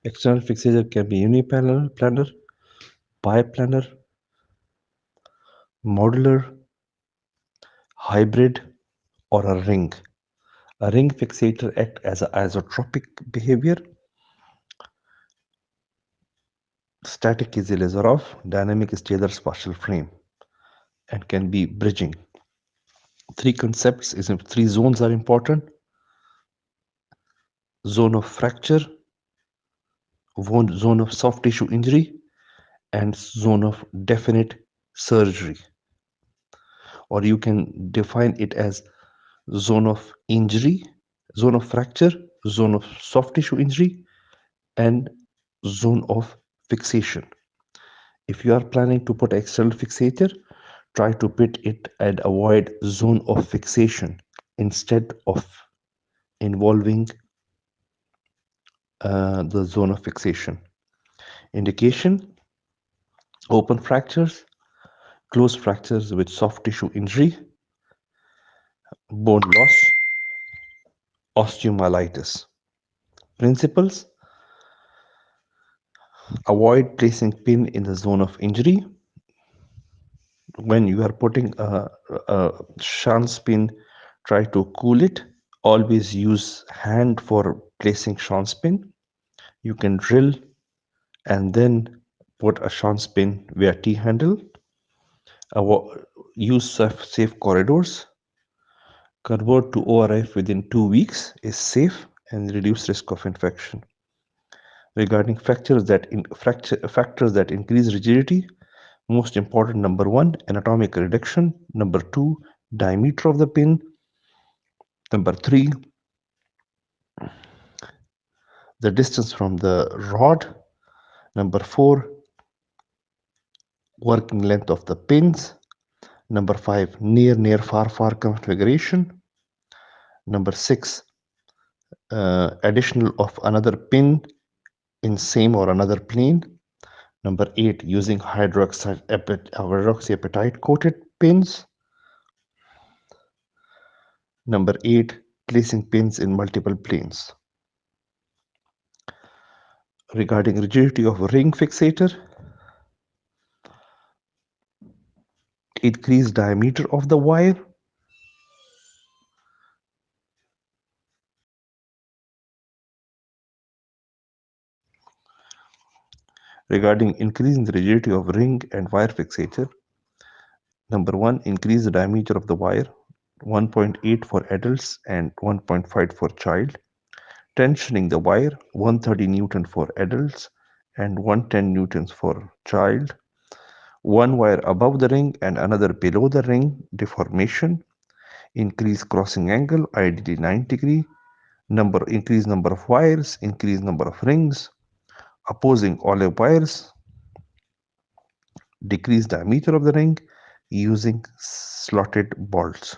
External fixator can be uniplanar, biplanar, modular, hybrid, or a ring. A ring fixator acts as an isotropic behavior. Static is a laser off, dynamic is Taylor's partial frame, and can be bridging. Three zones are important: zone of fracture, zone of soft tissue injury, and zone of definite surgery. Or you can define it as zone of injury, zone of fracture, zone of soft tissue injury, and zone of fixation. If you are planning to put external fixator, try to put it and avoid zone of fixation instead of involving the zone of fixation. Indication: open fractures, closed fractures with soft tissue injury, bone loss, osteomyelitis. Principles: avoid placing pin in the zone of injury. When you are putting a shunt pin, try to cool it. Always use hand for placing shunt pin. You can drill and then put a shunt pin via T-handle. Use safe corridors. Convert to ORIF within 2 weeks is safe and reduce risk of infection. Regarding factors that increase rigidity, most important: number 1, anatomic reduction; number 2, diameter of the pin; number 3, the distance from the rod; number 4, working length of the pins; number 5, near far configuration; number 6, additional of another pin in same or another plane; number 8, using hydroxyapatite coated pins; number 8, placing pins in multiple planes. Regarding rigidity of a ring fixator, increase diameter of the wire, regarding increasing the rigidity of ring and wire fixator, number 1, increase the diameter of the wire, 1.8 for adults and 1.5 for child. Tensioning the wire, 130 Newton for adults and 110 Newtons for child. One wire above the ring and another below the ring, deformation. Increase crossing angle, ideally 90 degree. Increase number of wires, increase number of rings. Opposing olive wires, decrease diameter of the ring using slotted bolts.